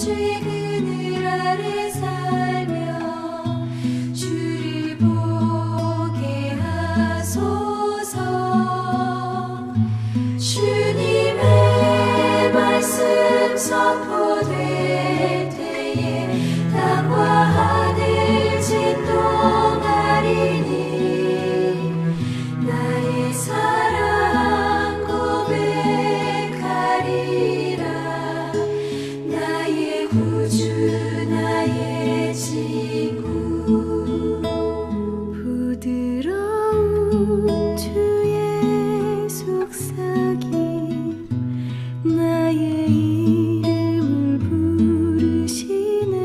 주의 그늘 아래 살며 주를 보게 하소서. 주님의 말씀 선포될 때에 땅과 하늘 진동하리니 나의 사랑 고백하리라. 나의 구주 나의 친구. 부드러운 주의 속삭임 나의 이름을 부르시네.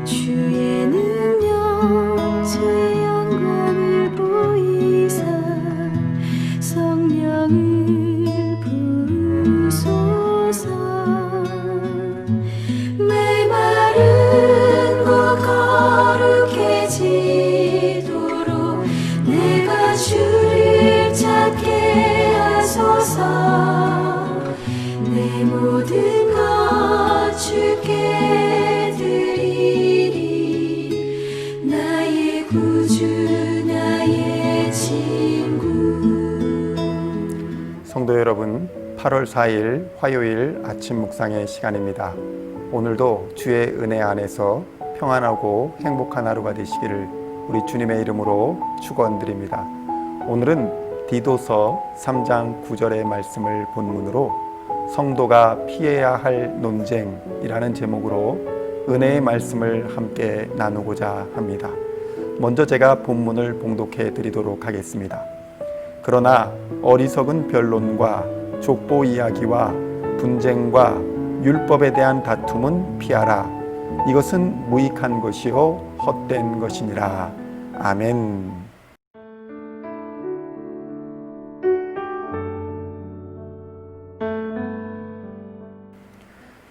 주의 능력 주의 영광을 보이사 성령을 부으소서. 메마른 곳 거룩해지도록 내가 주를 찾게 하소서. 내 모든 것 주께 드리리. 나의 구주 나의 친구. 성도 여러분, 8월 4일 화요일 아침 묵상의 시간입니다. 오늘도 주의 은혜 안에서 평안하고 행복한 하루가 되시기를 우리 주님의 이름으로 축원드립니다. 오늘은 디도서 3장 9절의 말씀을 본문으로 성도가 피해야 할 논쟁이라는 제목으로 은혜의 말씀을 함께 나누고자 합니다. 먼저 제가 본문을 봉독해 드리도록 하겠습니다. 그러나 어리석은 변론과 족보 이야기와 분쟁과 율법에 대한 다툼은 피하라. 이것은 무익한 것이요 헛된 것이니라. 아멘.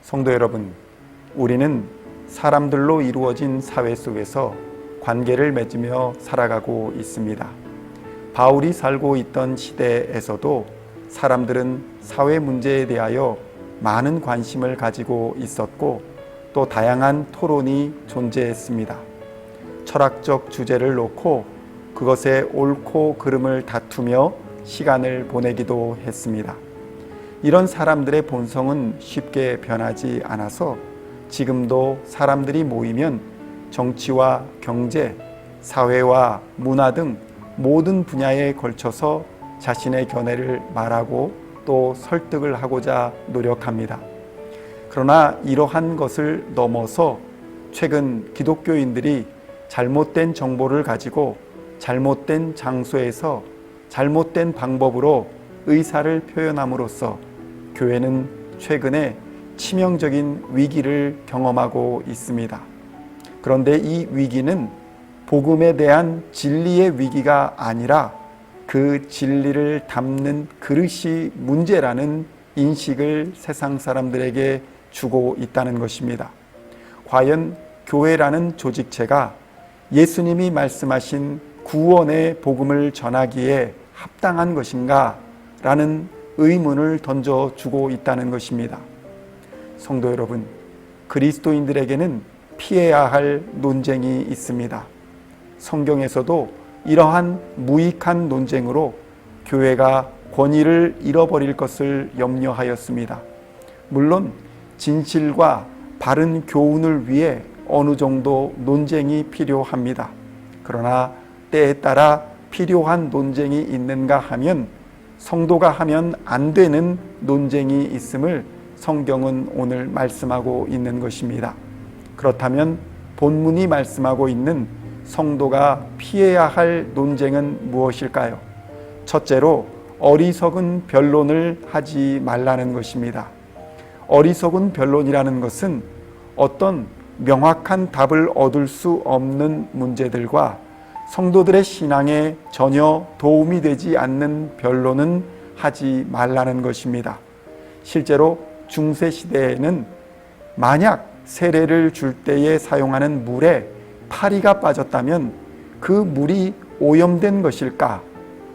성도 여러분, 우리는 사람들로 이루어진 사회 속에서 관계를 맺으며 살아가고 있습니다. 바울이 살고 있던 시대에서도 사람들은 사회 문제에 대하여 많은 관심을 가지고 있었고 또 다양한 토론이 존재했습니다. 철학적 주제를 놓고 그것의 옳고 그름을 다투며 시간을 보내기도 했습니다. 이런 사람들의 본성은 쉽게 변하지 않아서 지금도 사람들이 모이면 정치와 경제, 사회와 문화 등 모든 분야에 걸쳐서 자신의 견해를 말하고 또 설득을 하고자 노력합니다. 그러나 이러한 것을 넘어서 최근 기독교인들이 잘못된 정보를 가지고 잘못된 장소에서 잘못된 방법으로 의사를 표현함으로써 교회는 최근에 치명적인 위기를 경험하고 있습니다. 그런데 이 위기는 복음에 대한 진리의 위기가 아니라 그 진리를 담는 그릇이 문제라는 인식을 세상 사람들에게 주고 있다는 것입니다. 과연 교회라는 조직체가 예수님이 말씀하신 구원의 복음을 전하기에 합당한 것인가? 라는 의문을 던져주고 있다는 것입니다. 성도 여러분, 그리스도인들에게는 피해야 할 논쟁이 있습니다. 성경에서도 이러한 무익한 논쟁으로 교회가 권위를 잃어버릴 것을 염려하였습니다. 물론 진실과 바른 교훈을 위해 어느 정도 논쟁이 필요합니다. 그러나 때에 따라 필요한 논쟁이 있는가 하면 성도가 하면 안 되는 논쟁이 있음을 성경은 오늘 말씀하고 있는 것입니다. 그렇다면 본문이 말씀하고 있는 성도가 피해야 할 논쟁은 무엇일까요? 첫째로 어리석은 변론을 하지 말라는 것입니다. 어리석은 변론이라는 것은 어떤 명확한 답을 얻을 수 없는 문제들과 성도들의 신앙에 전혀 도움이 되지 않는 변론은 하지 말라는 것입니다. 실제로 중세시대에는 만약 세례를 줄 때에 사용하는 물에 파리가 빠졌다면 그 물이 오염된 것일까?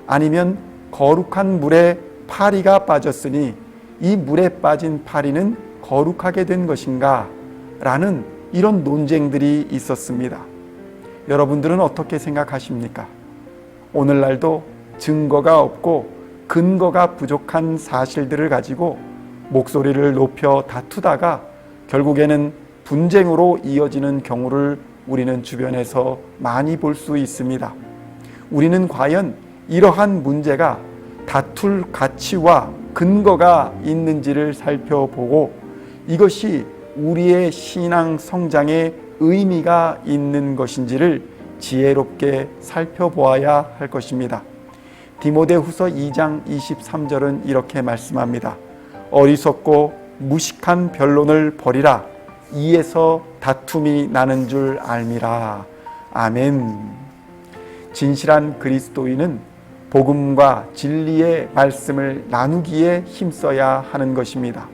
아니면 거룩한 물에 파리가 빠졌으니 이 물에 빠진 파리는 거룩하게 된 것인가? 라는 이런 논쟁들이 있었습니다. 여러분들은 어떻게 생각하십니까? 오늘날도 증거가 없고 근거가 부족한 사실들을 가지고 목소리를 높여 다투다가 결국에는 분쟁으로 이어지는 경우를 우리는 주변에서 많이 볼 수 있습니다. 우리는 과연 이러한 문제가 다툴 가치와 근거가 있는지를 살펴보고 이것이 우리의 신앙 성장에 의미가 있는 것인지를 지혜롭게 살펴보아야 할 것입니다. 디모데후서 2장 23절은 이렇게 말씀합니다. 어리석고 무식한 변론을 버리라. 이에서 다툼이 나는 줄 알미라. 아멘. 진실한 그리스도인은 복음과 진리의 말씀을 나누기에 힘써야 하는 것입니다.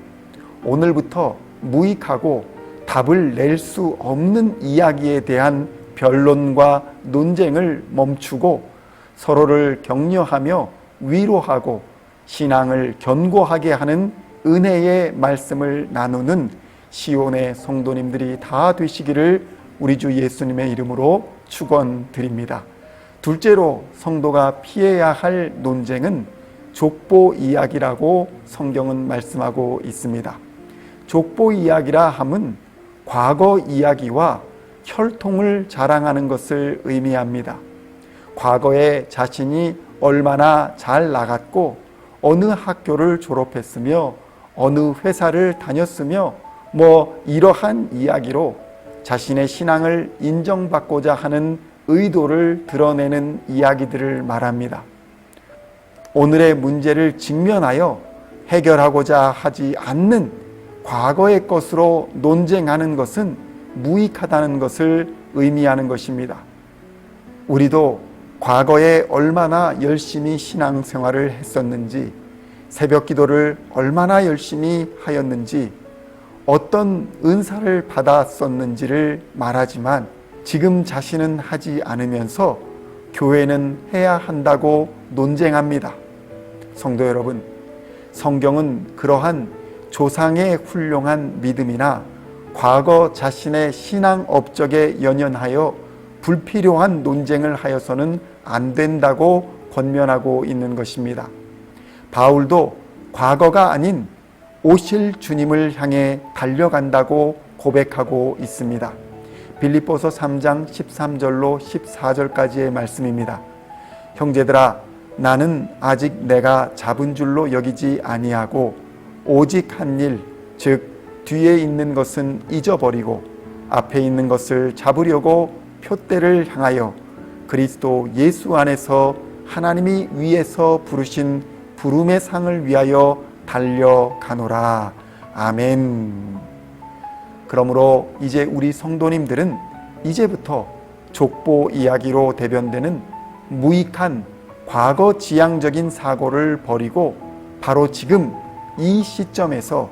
오늘부터 무익하고 답을 낼 수 없는 이야기에 대한 변론과 논쟁을 멈추고 서로를 격려하며 위로하고 신앙을 견고하게 하는 은혜의 말씀을 나누는 시온의 성도님들이 다 되시기를 우리 주 예수님의 이름으로 축원드립니다. 둘째로 성도가 피해야 할 논쟁은 족보 이야기라고 성경은 말씀하고 있습니다. 족보 이야기라 함은 과거 이야기와 혈통을 자랑하는 것을 의미합니다. 과거에 자신이 얼마나 잘 나갔고 어느 학교를 졸업했으며 어느 회사를 다녔으며 이러한 이야기로 자신의 신앙을 인정받고자 하는 의도를 드러내는 이야기들을 말합니다. 오늘의 문제를 직면하여 해결하고자 하지 않는 과거의 것으로 논쟁하는 것은 무익하다는 것을 의미하는 것입니다. 우리도 과거에 얼마나 열심히 신앙생활을 했었는지, 새벽 기도를 얼마나 열심히 하였는지, 어떤 은사를 받았었는지를 말하지만 지금 자신은 하지 않으면서 교회는 해야 한다고 논쟁합니다. 성도 여러분, 성경은 그러한 조상의 훌륭한 믿음이나 과거 자신의 신앙 업적에 연연하여 불필요한 논쟁을 하여서는 안 된다고 권면하고 있는 것입니다. 바울도 과거가 아닌 오실 주님을 향해 달려간다고 고백하고 있습니다. 빌립보서 3장 13절로 14절까지의 말씀입니다. 형제들아, 나는 아직 내가 잡은 줄로 여기지 아니하고 오직 한 일, 즉 뒤에 있는 것은 잊어버리고 앞에 있는 것을 잡으려고 표대를 향하여 그리스도 예수 안에서 하나님이 위에서 부르신 부름의 상을 위하여 달려가노라. 아멘. 그러므로 이제 우리 성도님들은 이제부터 족보 이야기로 대변되는 무익한 과거 지향적인 사고를 버리고 바로 지금 이 시점에서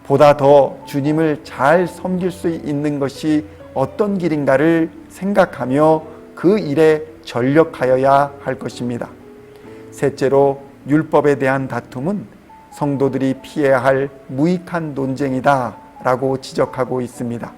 보다 더 주님을 잘 섬길 수 있는 것이 어떤 길인가를 생각하며 그 일에 전력하여야 할 것입니다. 셋째로 율법에 대한 다툼은 성도들이 피해야 할 무익한 논쟁이다 라고 지적하고 있습니다.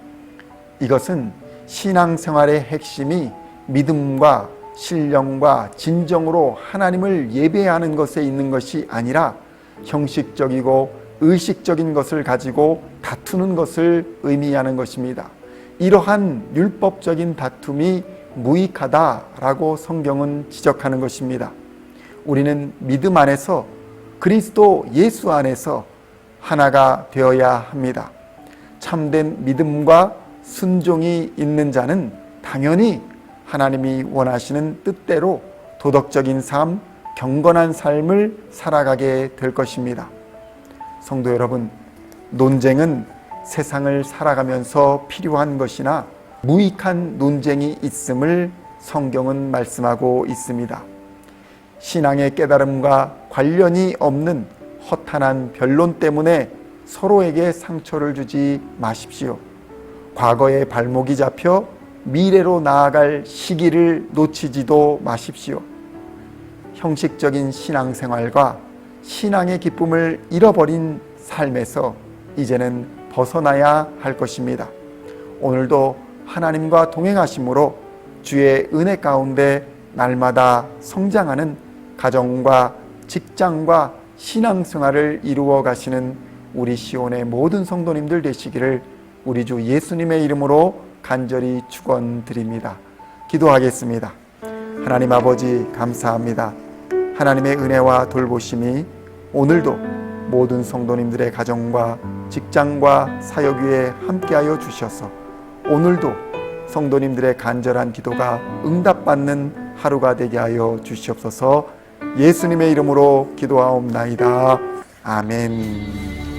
이것은 신앙생활의 핵심이 믿음과 신령과 진정으로 하나님을 예배하는 것에 있는 것이 아니라 형식적이고 의식적인 것을 가지고 다투는 것을 의미하는 것입니다. 이러한 율법적인 다툼이 무익하다라고 성경은 지적하는 것입니다. 우리는 믿음 안에서 그리스도 예수 안에서 하나가 되어야 합니다. 참된 믿음과 순종이 있는 자는 당연히 하나님이 원하시는 뜻대로 도덕적인 삶, 경건한 삶을 살아가게 될 것입니다. 성도 여러분, 논쟁은 세상을 살아가면서 필요한 것이나 무익한 논쟁이 있음을 성경은 말씀하고 있습니다. 신앙의 깨달음과 관련이 없는 허탄한 변론 때문에 서로에게 상처를 주지 마십시오. 과거에 발목이 잡혀 미래로 나아갈 시기를 놓치지도 마십시오. 형식적인 신앙생활과 신앙의 기쁨을 잃어버린 삶에서 이제는 벗어나야 할 것입니다. 오늘도 하나님과 동행하심으로 주의 은혜 가운데 날마다 성장하는 가정과 직장과 신앙생활을 이루어 가시는 우리 시온의 모든 성도님들 되시기를 우리 주 예수님의 이름으로 간절히 축원드립니다. 기도하겠습니다. 하나님 아버지 감사합니다. 하나님의 은혜와 돌보심이 오늘도 모든 성도님들의 가정과 직장과 사역 위에 함께하여 주셔서 오늘도 성도님들의 간절한 기도가 응답받는 하루가 되게 하여 주시옵소서. 예수님의 이름으로 기도하옵나이다. 아멘.